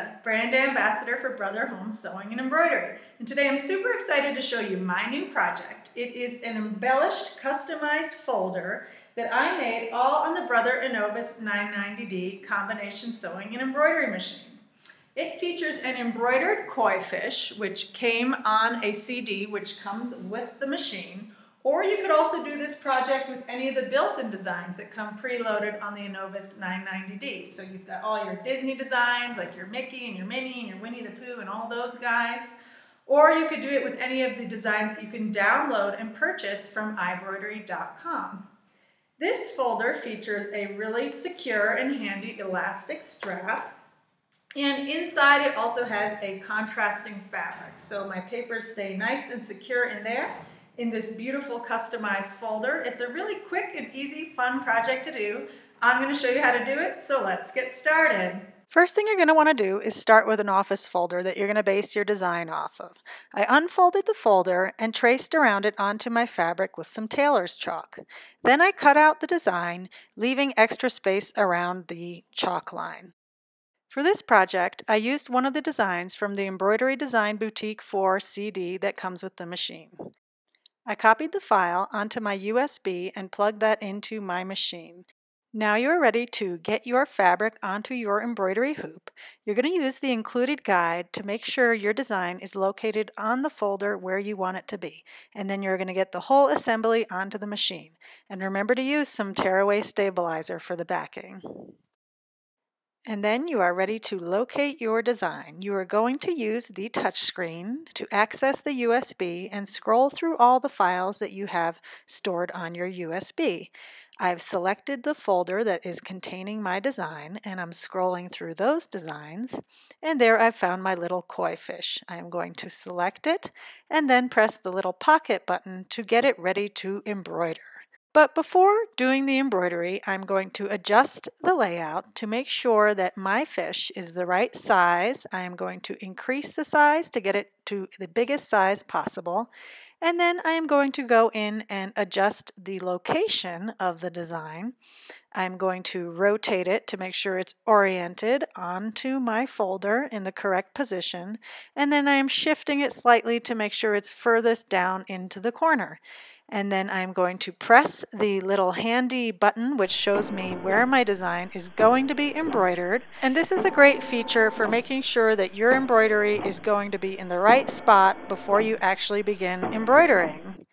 Lisa, brand ambassador for Brother Home Sewing and Embroidery. And today I'm super excited to show you my new project. It is an embellished, customized folder that I made all on the Brother Innov-Is 990D combination sewing and embroidery machine. It features an embroidered koi fish, which came on a CD, which comes with the machine. Or you could also do this project with any of the built-in designs that come preloaded on the Innov-Is 990D. So you've got all your Disney designs, like your Mickey and your Minnie and your Winnie the Pooh and all those guys. Or you could do it with any of the designs that you can download and purchase from iBroidery.com. This folder features a really secure and handy elastic strap. And inside it also has a contrasting fabric. So my papers stay nice and secure in there in this beautiful customized folder. It's a really quick and easy, fun project to do. I'm going to show you how to do it, so let's get started. First thing you're going to want to do is start with an office folder that you're going to base your design off of. I unfolded the folder and traced around it onto my fabric with some tailor's chalk. Then I cut out the design, leaving extra space around the chalk line. For this project, I used one of the designs from the Embroidery Design Boutique 4 CD that comes with the machine. I copied the file onto my USB and plugged that into my machine. Now you are ready to get your fabric onto your embroidery hoop. You're going to use the included guide to make sure your design is located on the folder where you want it to be. And then you're going to get the whole assembly onto the machine. And remember to use some tearaway stabilizer for the backing. And then you are ready to locate your design. You are going to use the touchscreen to access the USB and scroll through all the files that you have stored on your USB. I've selected the folder that is containing my design, and I'm scrolling through those designs, and there I've found my little koi fish. I am going to select it and then press the little pocket button to get it ready to embroider. But before doing the embroidery, I'm going to adjust the layout to make sure that my fish is the right size. I am going to increase the size to get it to the biggest size possible. And then I am going to go in and adjust the location of the design. I'm going to rotate it to make sure it's oriented onto my folder in the correct position. And then I am shifting it slightly to make sure it's furthest down into the corner. And then I'm going to press the little handy button which shows me where my design is going to be embroidered. And this is a great feature for making sure that your embroidery is going to be in the right spot before you actually begin embroidering.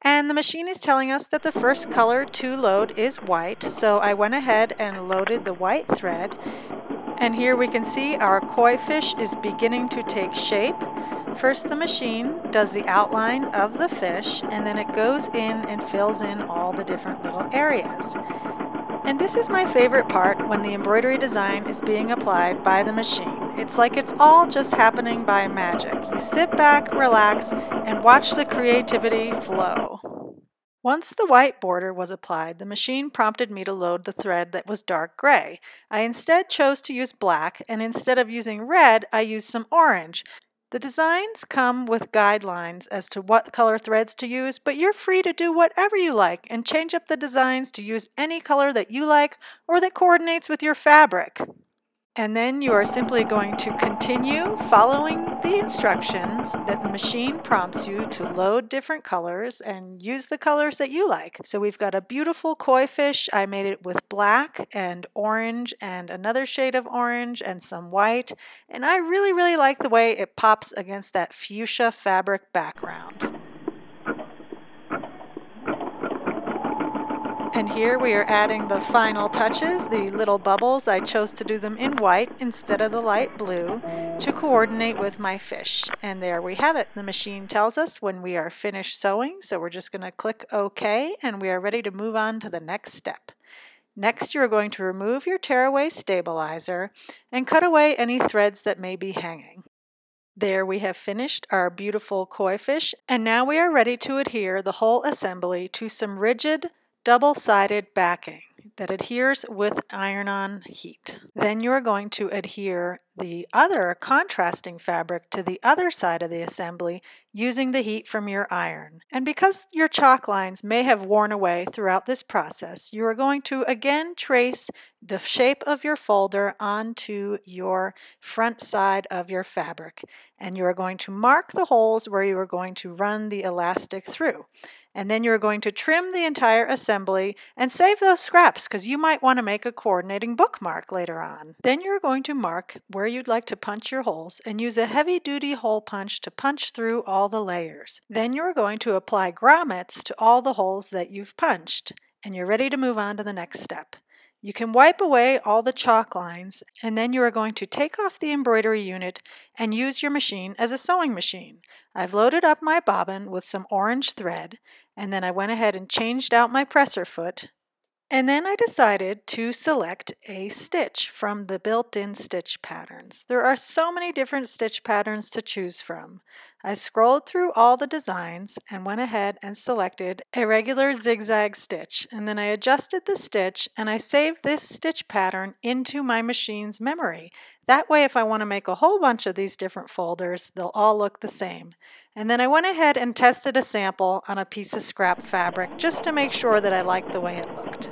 And the machine is telling us that the first color to load is white, so I went ahead and loaded the white thread. And here we can see our koi fish is beginning to take shape. First the machine does the outline of the fish, and then it goes in and fills in all the different little areas. And this is my favorite part when the embroidery design is being applied by the machine. It's like it's all just happening by magic. You sit back, relax, and watch the creativity flow. Once the white border was applied, the machine prompted me to load the thread that was dark gray. I instead chose to use black, and instead of using red, I used some orange. The designs come with guidelines as to what color threads to use, but you're free to do whatever you like and change up the designs to use any color that you like or that coordinates with your fabric. And then you are simply going to continue following the instructions that the machine prompts you to load different colors and use the colors that you like. So we've got a beautiful koi fish. I made it with black and orange and another shade of orange and some white. And I really like the way it pops against that fuchsia fabric background. And here we are adding the final touches, the little bubbles. I chose to do them in white instead of the light blue to coordinate with my fish. And there we have it. The machine tells us when we are finished sewing, so we're just going to click OK, and we are ready to move on to the next step. Next, you're going to remove your tearaway stabilizer and cut away any threads that may be hanging. There we have finished our beautiful koi fish, and now we are ready to adhere the whole assembly to some rigid double-sided backing that adheres with iron-on heat. Then you are going to adhere the other contrasting fabric to the other side of the assembly using the heat from your iron. And because your chalk lines may have worn away throughout this process, you are going to again trace the shape of your folder onto your front side of your fabric. And you are going to mark the holes where you are going to run the elastic through. And then you're going to trim the entire assembly and save those scraps because you might want to make a coordinating bookmark later on. Then you're going to mark where you'd like to punch your holes and use a heavy-duty hole punch to punch through all the layers. Then you're going to apply grommets to all the holes that you've punched, and you're ready to move on to the next step. You can wipe away all the chalk lines, and then you are going to take off the embroidery unit and use your machine as a sewing machine. I've loaded up my bobbin with some orange thread, and then I went ahead and changed out my presser foot. And then I decided to select a stitch from the built-in stitch patterns. There are so many different stitch patterns to choose from. I scrolled through all the designs and went ahead and selected a regular zigzag stitch. And then I adjusted the stitch and I saved this stitch pattern into my machine's memory. That way, if I want to make a whole bunch of these different folders, they'll all look the same. And then I went ahead and tested a sample on a piece of scrap fabric just to make sure that I liked the way it looked.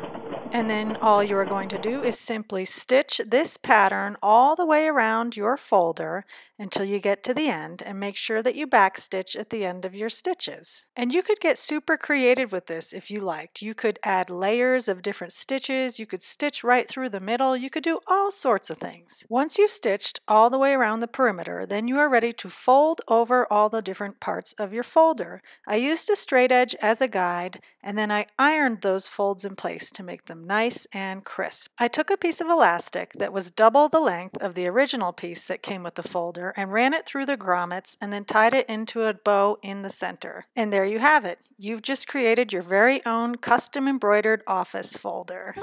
And then all you are going to do is simply stitch this pattern all the way around your folder until you get to the end, and make sure that you backstitch at the end of your stitches. And you could get super creative with this if you liked. You could add layers of different stitches, you could stitch right through the middle, you could do all sorts of things. Once you've stitched all the way around the perimeter, then you are ready to fold over all the different parts of your folder. I used a straight edge as a guide, and then I ironed those folds in place to make them nice and crisp. I took a piece of elastic that was double the length of the original piece that came with the folder and ran it through the grommets and then tied it into a bow in the center. And there you have it. You've just created your very own custom embroidered office folder.